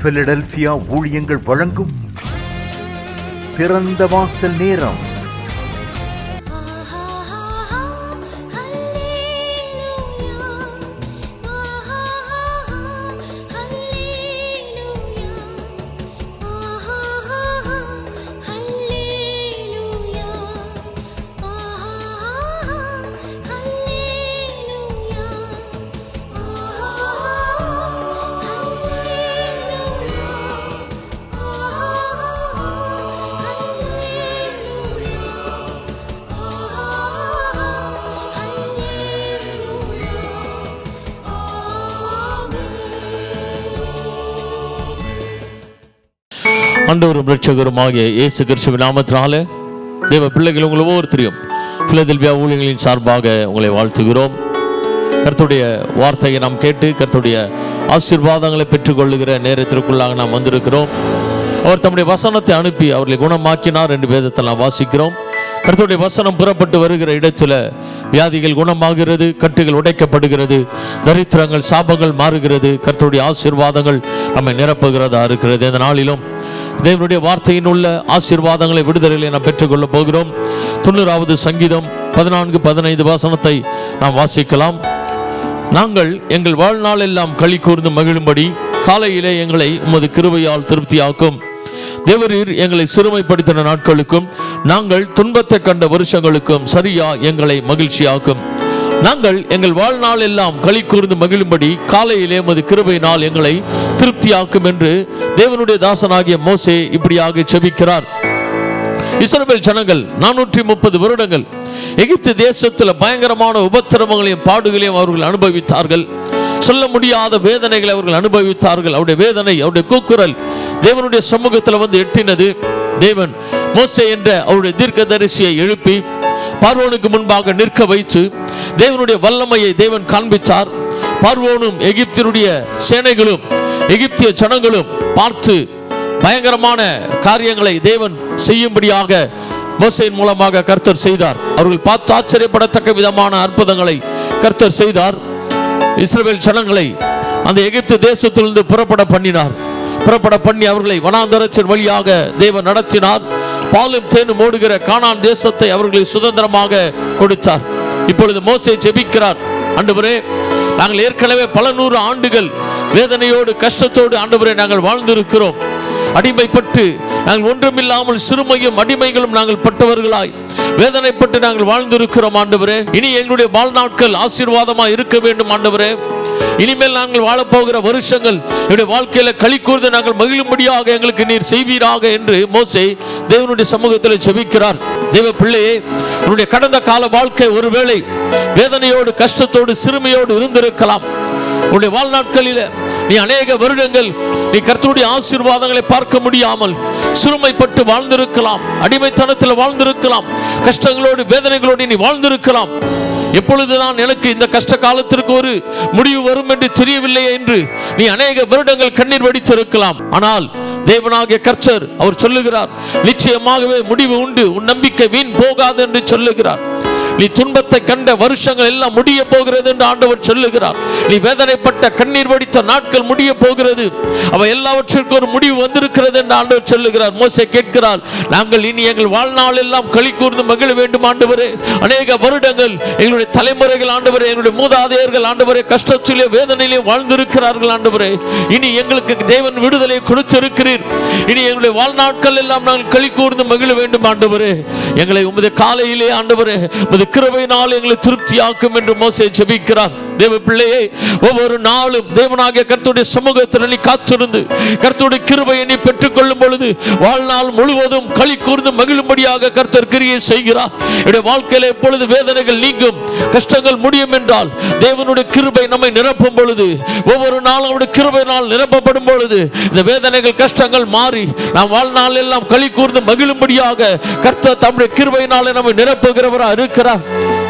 Philadelphia ஊழியங்கள் வழங்கும் திறந்த வாசல் நேரம். ஆண்டவரும் இரட்சகருமாகிய இயேசு கிறிஸ்துவின் நாமத்தினாலே தேவ பிள்ளைகள் உங்கள் ஒவ்வொருத்தரையும் பிலதெல்பியா ஊழியங்களின் சார்பாக உங்களை வாழ்த்துகிறோம். கர்த்தருடைய வார்த்தையை நாம் கேட்டு கர்த்தருடைய ஆசீர்வாதங்களை பெற்றுக்கொள்ளுகிற நேரத்திற்குள்ளாக நாம் வந்திருக்கிறோம். அவர் தம்முடைய வசனத்தை அனுப்பி அவர்களை குணமாக்கினார் என்று வேதத்தை நாம் வாசிக்கிறோம். கர்த்தருடைய வசனம் புறப்பட்டு வருகிற இடத்துல வியாதிகள் குணமாகிறது, கட்டுகள் உடைக்கப்படுகிறது, தரித்திரங்கள் சாபங்கள் மாறுகிறது, கர்த்தருடைய ஆசீர்வாதங்கள் நம்மை நிரப்புகிறதா இருக்கிறது. இந்த நாளிலும் தேவனுடைய வார்த்தையின் உள்ள ஆசீர்வாதங்களை விடுதலையை நாம் பெற்றுக்கொள்ள போகிறோம். 90வது சங்கீதம் 14-15 வசனத்தை நாம் வாசிக்கலாம். நாங்கள் எங்கள் வாழ்நாள் எல்லாம் களி கூர்ந்து மகிழும்படி காலையிலே எங்களை உமது கிருபையால் திருப்தியாக்கும். தேவரீர் எங்களை சிறுமைப்படுத்தின நாட்களுக்கும் நாங்கள் துன்பத்தை கண்ட வருஷங்களுக்கும் சரியா எங்களை மகிழ்ச்சியாக்கும். நாங்கள் எங்கள் வாழ்நாள் எல்லாம் களி கூர்ந்து மகிழும்படி காலையிலே உமது கிருபையினால் எங்களை திருப்தியாக்கும் என்று தேவனுடைய தாசனாகிய மோசே இப்படியாக செபிக்கிறார். இஸ்ரவேல் ஜனங்கள் 430 வருடங்கள் எகிப்து தேசத்தில் பயங்கரமான உபத்திரவங்களையும் பாடுகளையும் அவர்கள் அனுபவித்தார்கள். சொல்ல முடியாத வேதனைகளை அவர்கள் அனுபவித்தார்கள். அவருடைய வேதனை, அவருடைய கூக்குரல் தேவனுடைய சமூகத்தில் வந்து எட்டினது. தேவன் மோசே என்ற அவருடைய தீர்க்கதரிசியை எழுப்பி பார்வோனுக்கு முன்பாக நிற்க வைத்து தேவனுடைய வல்லமையை தேவன் காண்பித்தார். பார்வோனும் எகிப்தினுடைய சேனைகளும் எகிப்திய ஜனங்களும் பார்த்து பயங்கரமான காரியங்களை தேவன் செய்யும்படியாக மோசேயின் மூலமாக கர்த்தர் செய்தார். அவர்கள் பார்த்து ஆச்சரியப்படத்தக்க விதமான அற்புதங்களை கர்த்தர் செய்தார். இஸ்ரவேல் ஜனங்களை அந்த எகிப்து தேசத்திலிருந்து புறப்பட பண்ணி அவர்களை வனாந்தரத்தின் வழியாக தேவன் நடத்தினார். பாலும் தேனும் ஓடுகிற கானான் தேசத்தை அவர்களை சுதந்திரமாக கொடுத்தார். இப்பொழுது மோசே ஜெபிக்கிறார். ஆண்டவரே, நாங்கள் ஏற்கனவே பல 100 ஆண்டுகள் வேதனையோடு கஷ்டத்தோடு ஆண்டவரே நாங்கள் வாழ்ந்திருக்கிறோம். அடிமைப்பட்டு நாங்கள் ஒன்றுமில்லாமல் சிறுமையும் அடிமைகளும் நாங்கள் பட்டவர்களாய் வேதனைப்பட்டு நாங்கள் வாழ்ந்திருக்கிறோம். ஆண்டவரே, இனி எங்களுடைய வாழ்நாட்கள் ஆசீர்வாதமாக இருக்க வேண்டும். ஆண்டவரே, இனிமேல் நாங்கள் வாழப்போகிற வருஷங்கள் என்னுடைய வாழ்க்கையில களி கூர்ந்து நாங்கள் மகிழும்படியாக எங்களுக்கு நீர் செய்வீராக என்று மோசே தேவனுடைய சமூகத்தில் ஜெபிக்கிறார். தேவ பிள்ளையே, உன்னுடைய கடந்த கால வாழ்க்கை ஒருவேளை வேதனையோடு கஷ்டத்தோடு சிறுமையோடு இருந்திருக்கலாம். உன்னுடைய வாழ்நாட்களில் நீ அநேக வருடங்கள் நீ கர்த்தருடைய ஆசீர்வாதங்களை பார்க்க முடியாமல் சிறுமைப்பட்டு வாழ்ந்திருக்கலாம், அடிமைத்தனத்தில் வாழ்ந்திருக்கலாம், கஷ்டங்களோடு வேதனைகளோடு நீ வாழ்ந்திருக்கலாம். எப்பொழுதுதான் எனக்கு இந்த கஷ்ட காலத்திற்கு ஒரு முடிவு வரும் என்று தெரியவில்லை என்று நீ அநேக வருடங்கள் கண்ணீர் வடித்திருக்கலாம். ஆனால் தேவனாகிய கர்த்தர் அவர் சொல்லுகிறார், நிச்சயமாகவே முடிவு உண்டு, உன் நம்பிக்கை வீண் போகாது என்று சொல்லுகிறார். நீ துன்பத்தை கண்ட வருஷங்கள் எல்லாம் முடிய போகிறது என்று ஆண்டவர் சொல்லுகிறார். நீ வேதனைப்பட்ட கண்ணீர் வடித்த நாட்கள் முடிய போகிறது, அவை எல்லாவற்றிற்கும் ஒரு முடிவு வந்திருக்கிறது என்று ஆண்டவர் சொல்லுகிறார். மோசே கேட்கிறார், நாங்கள் இனி எங்கள் வாழ்நாள் எல்லாம் களி கூர்ந்து மகிழ வேண்டும் ஆண்டவரே. அநேக வருடங்கள் எங்களுடைய தலைமுறைகள் ஆண்டவரே, எங்களுடைய மூதாதையர்கள் ஆண்டவரே கஷ்டத்திலே வேதனையிலே வாழ்ந்திருக்கிறார்கள். ஆண்டவரே, இனி எங்களுக்கு தேவன் விடுதலை கொடுத்திருக்கிறீர். இனி எங்களுடைய வாழ்நாட்கள் எல்லாம் நாங்கள் களி கூர்ந்து மகிழ வேண்டும் ஆண்டவரே. எங்களை உமது காலையிலே ஆண்டவரே கிருபையினால் எங்களை திருப்தியாக்கும் என்று மோசே ஜெபிக்கிறார். தேவ பிள்ளையே, ஒவ்வொரு நாளும் தேவனாகிய கர்த்தருடைய சமூகத்தில் நீ காத்திருந்து கர்த்தருடைய கிருபையை நீ பெற்றுக் கொள்ளும் பொழுது வாழ்நாள் முழுவதும் களி கூர்ந்து மகிழும்படியாக கர்த்தர் கிரியை செய்கிறார். என்னுடைய வாழ்க்கையில எப்பொழுது வேதனைகள் நீங்கும், கஷ்டங்கள் முடியும் என்றால் தேவனுடைய கிருபை நம்மை நிரப்பும் பொழுது, ஒவ்வொரு நாளும் அவருடைய கிருபையினால் நிரப்பப்படும் பொழுது இந்த வேதனைகள் கஷ்டங்கள் மாறி நாம் வாழ்நாள் எல்லாம் களி கூர்ந்து மகிழும்படியாக கர்த்தர் தம்முடைய கிருபையினாலே நம்மை நிரப்புகிறவராக இருக்கிறார்.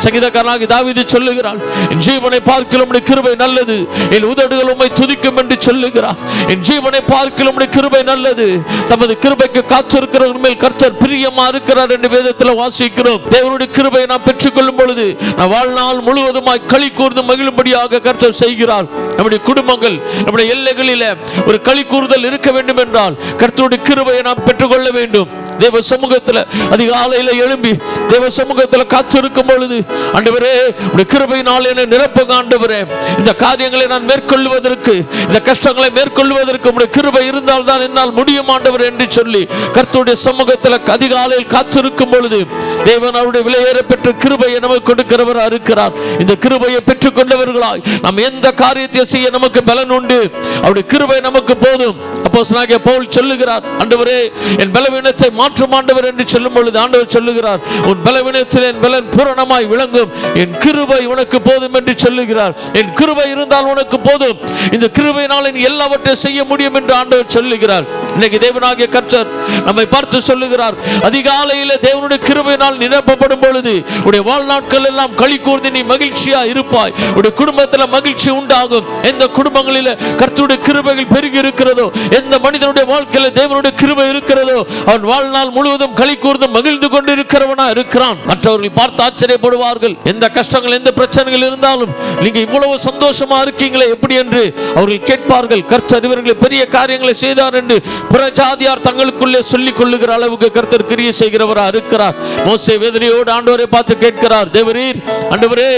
சங்கீதக்காரனாகிய தாவீது சொல்லுகிறார், என் ஜீவனை பார்க்கிலும் உம்முடைய கிருபை நல்லது, என் உதடுகள் உம்மை துதிக்கும் என்று சொல்லுகிறார். என் ஜீவனை பார்க்கிலும் உம்முடைய கிருபை நல்லது, தமது கிருபைக்கு காத்திருக்கிறவர்கள் மேல் கர்த்தர் பிரியமா இருக்கிறார் என்று வேதத்தில் வாசிக்கிறோம். தேவனுடைய கிருபையை நாம் பெற்றுக்கொள்ளும் பொழுது நாம் வாழ்நாள் முழுவதுமாய் களி கூர்ந்து மகிழும்படியாக கர்த்தர் செய்கிறார். நம்முடைய குடும்பங்கள், நம்முடைய எல்லைகளில் ஒரு களி கூறுதல் இருக்க வேண்டும் என்றால் கர்த்தருடைய கிருபையை நாம் பெற்றுக்கொள்ள வேண்டும். தேவ சமூகத்தில் அதிகாலையில் எழும்பி தேவ சமூகத்தில் காத்திருக்கும் பொழுது, ஆண்டவரே உடைய கிருபையினால் என்னை நிரப்புங்க ஆண்டவரே, இந்த காரியங்களை நான் மேற்கொள்வதற்கு, இந்த கஷ்டங்களை மேற்கொள்வதற்கு உடைய கிருபை இருந்தால் தான் என்னால் முடியும் ஆண்டவர் என்று சொல்லி கர்த்தருடைய சமூகத்தில் அதிகாலையில் காத்திருக்கும் பொழுது தேவன் அவருடைய விலையேற பெற்ற கிருபையை நமக்கு கொடுக்கிறவராக இருக்கிறார். இந்த கிருபையை பெற்றுக் கொண்டவர்களாய் நாம் எந்த காரியத்தை செய்ய நமக்கு பலன் உண்டு. அவருடைய கிருபை நமக்கு போதும். அப்போஸ்தலனாகிய பவுல் சொல்லுகிறார், ஆண்டவரே என் பலவீனத்தை மாற்றும் ஆண்டவர் என்று சொல்லும் பொழுது ஆண்டவர் சொல்லுகிறார், உன் பலவீனத்தில் என் பலன் பூரணமாய் விளங்கும், என் கிருபை உனக்கு போதும் என்று சொல்லுகிறார். என் கிருபை இருந்தால் உனக்கு போதும், இந்த கிருபையினால் நீ எல்லாவற்றையும் செய்ய முடியும் என்று ஆண்டவர் சொல்லுகிறார். இன்னைக்கு தேவனாகிய கர்த்தர் நம்மை பார்த்து சொல்லுகிறார், அதிகாலையில் தேவனுடைய கிருபையினால் நிரப்பப்படும் பொழுது உடைய வாழ்நாட்கள் எல்லாம் களி கூர்ந்து நீ மகிழ்ச்சியா இருப்பாய். உடைய குடும்பத்தில் மகிழ்ச்சி உண்டாகும். எந்த குடும்பங்களில் கர்த்தருடைய கிருபைகள் பெருகி இருக்கிறதோ, எந்த மனிதனுடைய வாழ்க்கையில் தேவனுடைய கிருபை இருக்கிறதோ, அவன் வாழ்நாள் முழுவதும் களி கூர்ந்து மகிழ்ந்து கொண்டு இருக்கிறவனா இருக்கிறான். மற்றவர்கள் பார்த்து ஆச்சரியப்படுவார்கள். எந்த கஷ்டங்கள், எந்த பிரச்சனைகள் இருந்தாலும் நீங்க இவ்வளவு சந்தோஷமா இருக்கீங்களே எப்படி என்று அவர்கள் கேட்பார்கள். கர்த்தர் இவர்களை பெரிய காரியங்களை செய்தார் என்று புறஜாதியார் தங்களுக்குள்ளே சொல்லிக் கொள்ளுகிற அளவுக்கு கர்த்தர் கிரியை செய்கிறவரா இருக்கிறார். மோசே வேதனையோடு ஆண்டவரை பார்த்து கேட்கிறார், தேவரீர் ஆண்டவரே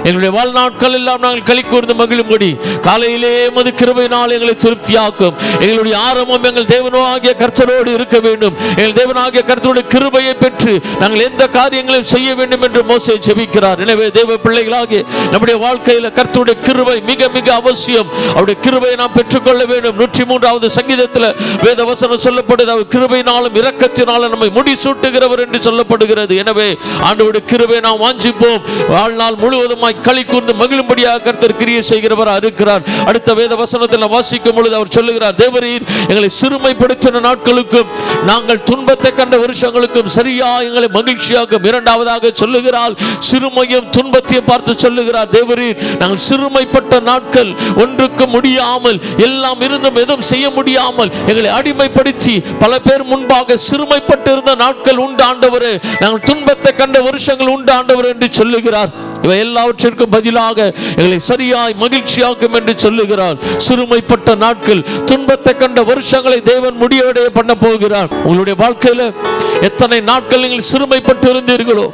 எங்களுடைய வாழ்நாட்கள் எல்லாம் நாங்கள் களி கூர்ந்து மகிழும்படி காலையிலே உமது கிருபையினால் எங்களை திருப்தியாக்கும். எங்களுடைய ஆரம்பம் எங்கள் தேவனாகிய கர்த்தரோடு இருக்க வேண்டும். எங்கள் தேவனாகிய கர்த்தருடைய கிருபையை பெற்று நாங்கள் எந்த காரியங்களையும் செய்ய வேண்டும் என்று மோசே ஜெபிக்கிறார். எனவே தேவ பிள்ளைகளாகிய நம்முடைய வாழ்க்கையில் கர்த்தருடைய கிருபை மிக மிக அவசியம். அவருடைய கிருபையை நாம் பெற்றுக்கொள்ள வேண்டும். 103வது சங்கீதத்தில் வேத வசனம் சொல்லப்படுது, அவர் கிருபையினாலும் இரக்கத்தினாலும் நம்மை முடிசூட்டுகிறவர் என்று சொல்லப்படுகிறது. எனவே ஆண்டவருடைய கிருபையை நாம் வாஞ்சிப்போம். வாழ்நாள் முழுவதுமாய் களி கூர்ந்து மகிழும்படியாக கர்த்தர் கிரியை செய்கிறவராக இருக்கிறார். அடுத்த வேத வசனத்தில் வாசிக்கும் பொழுது அவர் சொல்லுகிறார், தேவரீர் எங்களை சிறுமைப்படுத்தின நாட்களுக்கும் நாங்கள் துன்பத்தை கண்ட வருஷங்களுக்கும் சரியா எங்களை மகிழ்ச்சியாக்கும். இரண்டாவதாக சொல்லுகிறார், சிறுமையும் துன்பத்தையும் பார்த்து சொல்லுகிறார், தேவரீர் நாங்கள் சிறுமைப்பட்ட நாட்கள், ஒன்றுக்கு முடியாமல் எல்லாம் இருந்தும் எதுவும் செய்ய முடியாமல் எங்களை அடிமைப்படுத்தி பல பேர் முன்பாக சிறுமைப்பட்டு இருந்த நாட்கள் உண்டு ஆண்டவரே, நாங்கள் துன்பத்தை கண்ட வருஷங்கள் உண்டு ஆண்டவர் என்று சொல்லுகிறார். இவை எல்லாவற்றிற்கும் பதிலாக எங்களை சரியாய் மகிழ்ச்சியாக்கும் என்று சொல்லுகிறார். சிறுமைப்பட்ட நாட்கள், துன்பத்தை கண்ட வருஷங்களை தேவன் முடிவடைய பண்ண போகிறார். உங்களுடைய வாழ்க்கையில எத்தனை நாட்கள் நீங்கள் சிறுமைப்பட்டு இருந்தீர்களோ,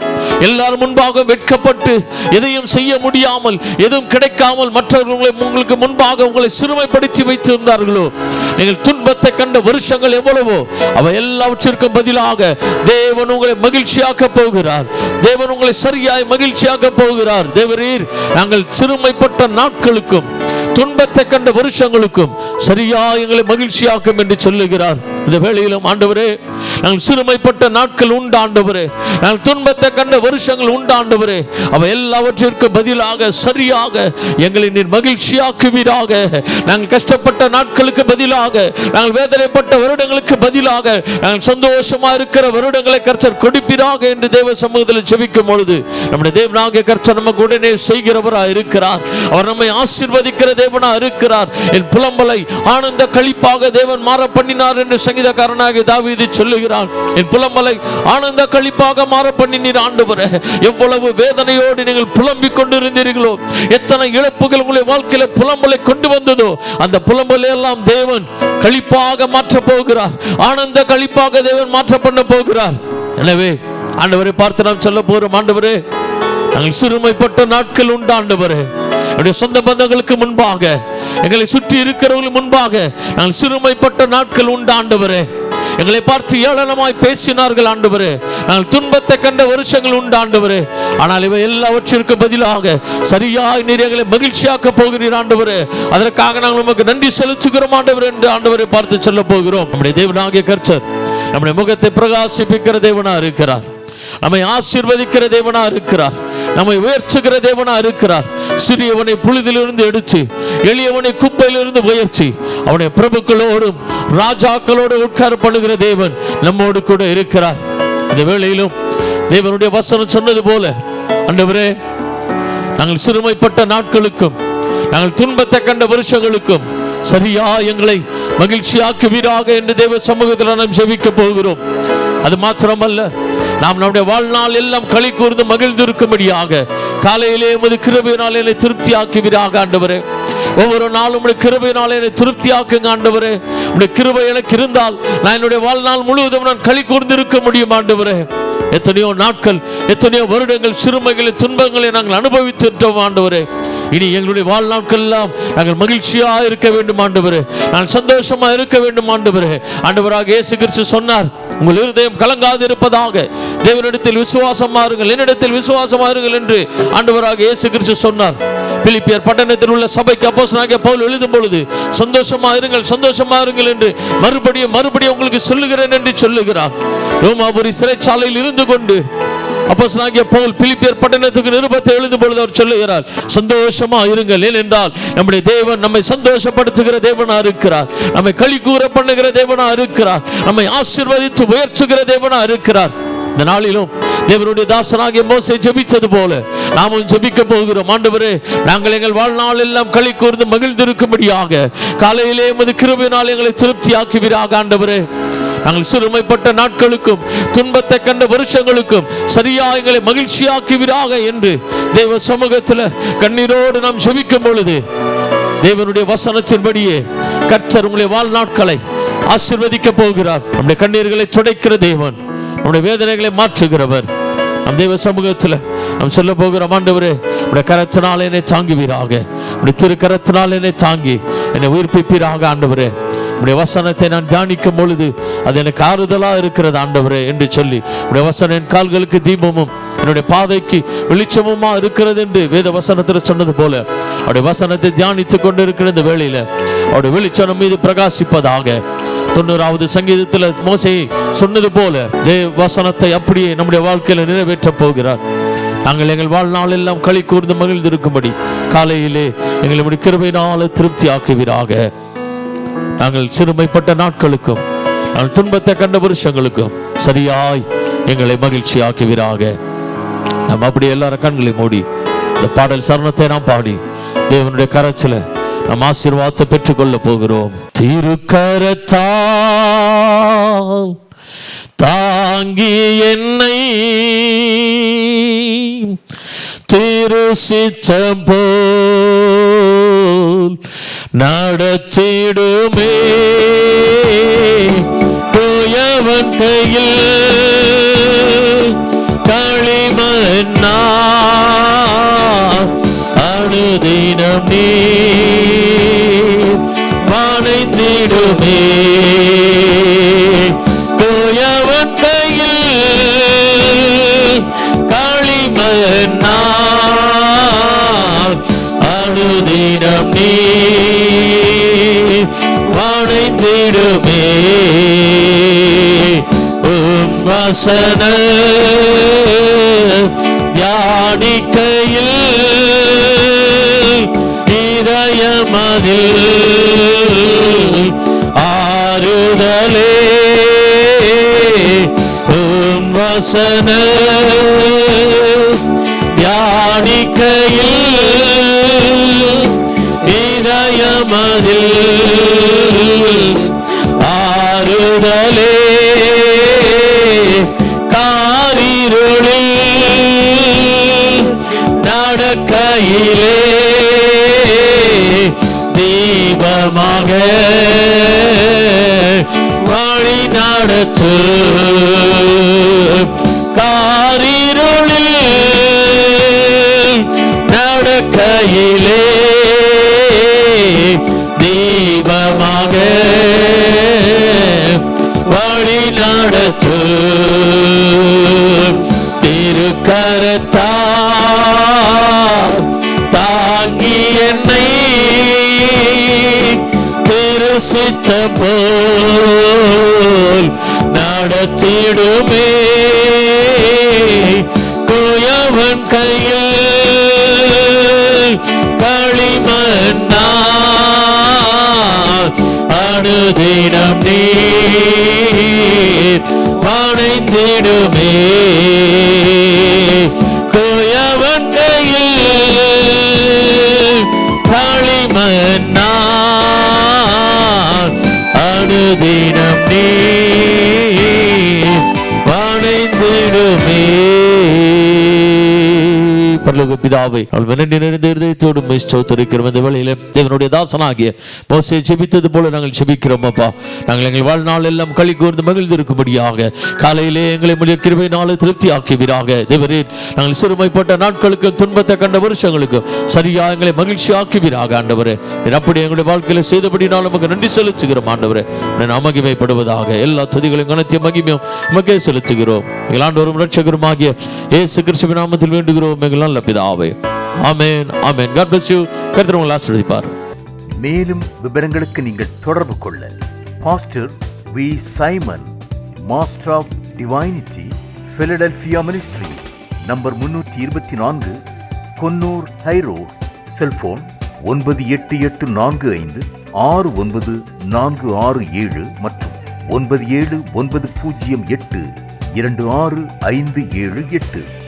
எல்லாரும் முன்பாக வெட்கப்பட்டு எதையும் செய்ய முடியாமல், எதுவும் கிடைக்காமல் மற்றவர்களை உங்களுக்கு முன்பாக உங்களை சிறுமைப்படுத்தி வைத்திருந்தார்களோ, நீங்கள் துன்பத்தை கண்ட வருஷங்கள் எவ்வளவோ அவை எல்லாவற்றிற்கும் பதிலாக தேவன் உங்களை மகிழ்ச்சியாக்க போகிறார். தேவன் உங்களை சரியாய் மகிழ்ச்சியாக்க போகிறார். தேவரீர் நாங்கள் சிறுமைப்பட்ட நாட்களுக்கும் துன்பத்தை கண்ட வருஷங்களுக்கும் சரியா எங்களை மகிழ்ச்சியாக்கும் என்று சொல்லுகிறார். இந்த வேளையிலும் ஆண்டவரே நாங்கள் சிறுமைப்பட்ட நாட்கள் உண்டு ஆண்டவரே, நாங்கள் துன்பத்தை கண்ட வருஷங்கள் உண்டு ஆண்டவரே, அவை எல்லாவற்றிற்கும் பதிலாக சரியாக எங்களை நீர் மகிழ்ச்சியாக்குவீராக. நாங்கள் கஷ்டப்பட்ட நாட்களுக்கு பதிலாக, நாங்கள் வேதனைப்பட்ட வருடங்களுக்கு பதிலாக நாங்கள் சந்தோஷமா இருக்கிற வருடங்களை கர்த்தர் கொடுப்பீராக என்று தேவ சமூகத்தில் ஜெபிக்கும் பொழுது நம்முடைய தேவனாகிய கர்த்தர் நமக்கு உடனே செய்கிறவராக இருக்கிறார். அவர் நம்மை ஆசீர்வதிக்கிற தேவனா இருக்கிறார். என் புலம்பலை ஆனந்த களிப்பாக தேவன் மாற பண்ணினார் என்று சங்கீதக்காரனாகிய தாவீது சொல்லுகிறான். என் புலம்பலை ஆனந்த களிப்பாக மாற பண்ணினீர் ஆண்டவரே. எவ்வளவு வேதனையோடு நீங்கள் புலம்பிக் கொண்டிருந்தீர்களோ, எத்தனை இழப்புகள் உங்களுடைய வாழ்க்கையில புலம்பலை கொண்டு வந்ததோ, அந்த புலம்பலை எல்லாம் தேவன் களிப்பாக மாற்ற போகிறார். ஆனந்த களிப்பாக தேவன் மாற்ற பண்ண போகிறார். எனவே ஆண்டவரை பார்த்து நாம் சொல்ல போறோம், ஆண்டவரே நாங்கள் சிறுமைப்பட்ட நாட்கள் உண்டு ஆண்டவரே. என்னுடைய சொந்த பந்தங்களுக்கு முன்பாக, எங்களை சுற்றி இருக்கிறவர்கள் முன்பாக நாங்கள் சிறுமைப்பட்ட நாட்கள் உண்டு ஆண்டவரே. எங்களை பார்த்து ஏளனமாய் பேசினார்கள் ஆண்டவரே. நாங்கள் துன்பத்தை கண்ட வருஷங்கள் உண்டு ஆண்டவரே. ஆனால் இவை எல்லாவற்றிற்கும் பதிலாக சரியாய் நீர் எங்களை மகிழ்ச்சியாக்க போகிறீர் ஆண்டவரே. அதற்காக நாங்கள் உமக்கு நன்றி செலுத்துகிறோம் ஆண்டவரே என்று ஆண்டவரை பார்த்து சொல்ல போகிறோம். நம்முடைய தேவனாகிய கர்த்தர் நம்முடைய முகத்தை பிரகாசிப்பிக்கிற தேவனா இருக்கிறார். நம்மை ஆசீர்வதிக்கிற தேவனா இருக்கிறார். நம்மை உயர்த்துகிற தேவனா இருக்கிறார். சிறியவனை புழுதிலிருந்து எடுத்து எளியவனை குப்பையிலிருந்து உயர்த்தி அவனை பிரபுக்களோடும் ராஜாக்களோடு உட்கார பண்ணுகிற தேவன் நம்மோடு கூட இருக்கிறார். இந்த வேளையிலும் தேவனுடைய வசனம் சொன்னது போல, ஆண்டவரே நாங்கள் சிறுமைப்பட்ட நாட்களுக்கும் நாங்கள் துன்பத்தை கண்ட வருஷங்களுக்கும் சரியா எங்களை மகிழ்ச்சியாக்குவீராக என்று தேவ சமூகத்தில் நாம் ஜெபிக்க போகிறோம். அது மாத்திரமல்ல, நாம் நம்முடைய வாழ்நாள் எல்லாம் களி கூர்ந்து மகிழ்ந்திருக்கும்படியாக காலையிலே உமது கிருபையினால் என்னை திருப்தியாக்குவீராக ஆண்டவரே. ஒவ்வொரு நாளும் உடைய கிருபையினால் என்னை திருப்தியாக்குங்க ஆண்டவரே. உடைய கிருபை எனக்கு இருந்தால் நான் என்னுடைய வாழ்நாள் முழுவதும் நான் களி கூர்ந்து இருக்க முடியும் ஆண்டவரே. எத்தனையோ நாட்கள், எத்தனையோ வருடங்கள் சிறுமைகளை துன்பங்களை நாங்கள் அனுபவித்துட்டோம் ஆண்டவரே. இனி எங்களுடைய வாழ்நாட்கள் எல்லாம் நாங்கள் மகிழ்ச்சியாக இருக்க வேண்டும் ஆண்டவரே. நான் சந்தோஷமா இருக்க வேண்டும் ஆண்டவரே. ஆண்டவராக இயேசு கிறிஸ்து சொன்னார், உங்கள் இருதயம் கலங்காது இருப்பதாக, தேவனிடத்தில் விசுவாசமாருங்கள், என்னிடத்தில் விசுவாசமாருங்கள் என்று ஆண்டவராக இயேசு கிறிஸ்து சொன்னார். பிலிப்பியர் பட்டணத்தில் உள்ள சபைக்கு அப்போஸ்தலனாகிய பவுல் எழுதும் பொழுது சந்தோஷமா இருங்கள், சந்தோஷமா இருங்கள் என்று மறுபடியும் உங்களுக்கு சொல்லுகிறேன் என்று சொல்லுகிறார். ரோமாபுரி சிறைச்சாலையில் இருந்து கொண்டு அப்போஸ்தலனாகிய பவுல் பிலிப்பியர் பட்டணத்துக்கு நிருபத்தை எழுதும் பொழுது அவர் சொல்லுகிறார், சந்தோஷமா இருங்கள். ஏனென்றால் நம்முடைய தேவன் நம்மை சந்தோஷப்படுத்துகிற தேவனா இருக்கிறார், நம்மை களி கூற பண்ணுகிற தேவனா இருக்கிறார், நம்மை ஆசீர்வதித்து உயர்த்துகிற தேவனா இருக்கிறார். இந்த நாளிலும் தேவனுடைய தாசனாகிய மோசே ஜெபித்தது போல நாமும் ஜெபிக்க போகிறோம். ஆண்டவரே, நாங்கள் எங்கள் வாழ்நாள் எல்லாம் களி கூர்ந்து மகிழ்ந்திருக்கும்படியாக காலையிலே உமது கிருபையினால் எங்களை திருப்தியாக்குவீராக ஆண்டவரே. நாங்கள் சிறுமைப்பட்ட நாட்களுக்கும் துன்பத்தை கண்ட வருஷங்களுக்கும் சரியா எங்களை மகிழ்ச்சியாக்குவீராக என்று தேவ சமூகத்தில் கண்ணீரோடு நாம் ஜெபிக்கும் பொழுது தேவனுடைய வசனத்தின்படியே கர்த்தர் உங்களுடைய வாழ்நாட்களை ஆசீர்வதிக்க போகிறார். நம்முடைய கண்ணீர்களை துடைக்கிற தேவன், நம்முடைய வேதனைகளை மாற்றுகிறவர். நம் தேவ சமூகத்தில் நாம் சொல்ல போகிறோம், ஆண்டவரே உடைய கரத்தினால் என்னை தாங்குவீராக, உடைய திருக்கரத்தினால் என்னை தாங்கி என்னை உயிர்ப்பிப்பீராக ஆண்டவரே. உடைய வசனத்தை நான் தியானிக்கும் பொழுது அது எனக்கு ஆறுதலாக இருக்கிறது ஆண்டவரே என்று சொல்லி, உடைய வசனம் என் கால்களுக்கு தீபமும் என்னுடைய பாதைக்கு வெளிச்சமுமா இருக்கிறது என்று வேத வசனத்தில் சொன்னது போல அவருடைய வசனத்தை தியானித்துக் கொண்டு இருக்கிற இந்த வேளையில அவருடைய வெளிச்சம் மீது பிரகாசிப்பதாக. 90வது சங்கீதத்தில் மோசே சொன்னது போல தேவ வசனத்தை அப்படியே நம்முடைய வாழ்க்கையில நிறைவேற்ற போகிறார். நாங்கள் எங்கள் வாழ்நாள் எல்லாம் களி கூர்ந்து மகிழ்ந்திருக்கும்படி காலையிலே எங்களுடைய கிருபையினால திருப்தி ஆக்குவீராக. நாங்கள் சிறுமைப்பட்ட நாட்களுக்கும் நாங்கள் துன்பத்தை கண்ட வருஷங்களுக்கும் சரியாய் எங்களை மகிழ்ச்சி ஆக்குவீராக. நாம் அப்படி எல்லாரும் கண்களை மூடி இந்த பாடல் சரணத்தை நாம் பாடி தேவனுடைய கரச்சில நாம் ஆசீர்வாதத்தை பெற்றுக்கொள்ள போகிறோம். திருக்கரத்தால் தாங்கி என்னை திருசித்தம் போல் நடத்திடுமே, தூயவன் கையில் களிமண்ணா அனுதினம் நீ வானைத்திடுமே, தூயவன் கையில் களிமண்ணா அனுதினம் நீ வானைத்திடுமே. வசன தியானிக்கையில் இதயமதில் ஆறுதலே, வசன தியானிக்கையில் இதயமதில் ஆறுதலே, காரிருளில் நடக்கையிலே தீபமாக வழி நடத்து, காரிருளில் நடக்கையிலே தீபமாக வழி நடத்து, திருக்கரத்தால் தாங்கி என்னை திருசித்தம் போல் நடத்திடுமே, குயவன் கையில் களிமண்ணா அனுதினம் நீர் வானைத்திடுமே, குயவன் கையில் களி அனுதினம் நீ வணைந்திடுமே. பரலோக பிதாவை ஸ்தோத்திரிக்கிறோம். இந்த வேளையில தேவனுடைய தாசனாகிய மோசே ஜெபித்தது போல நாங்கள் ஜெபிக்கிறோம் அப்பா. நாங்கள் எங்கள் வாழ்நாள் எல்லாம் களி கூர்ந்து மகிழ்ந்திருக்கும்படியாக காலையிலே எங்களை முடிய கிருபையினாலே திருப்தி ஆக்கிவீராக. தேவரே, நாங்கள் சிறுமைப்பட்ட நாட்களுக்கு துன்பத்தை கண்ட வருஷங்களுக்கு சரியா எங்களை மகிழ்ச்சி ஆக்குவீராக ஆண்டவரே. அப்படி எங்களுடைய வாழ்க்கையில செய்தபடினால் நமக்கு நன்றி செலுத்துகிறோம் ஆண்டவரே. மகிமைப்படுவதாக. எல்லா துதிகளையும் கனத்தையும் மகிமையும் நமக்கே செலுத்துகிறோம். எங்கள் ஆண்டவரும் இரட்சகருமாகிய இயேசு கிறிஸ்துவின் நாமத்தில் வேண்டுகிறோம் எங்கள் நல்ல பிதாவே. ஆமென், ஆமென். God bless you. கர்த்தர் உங்களை ஆசீர்வதிப்பார். மேலும் விவரங்களுக்கு நீங்கள் தொடர்பு கொள்ள pastor V. Simon, master of divinity, Philadelphia ministry, number 324, Konnur high road, cellphone 9884569467 மற்றும் 9790826578.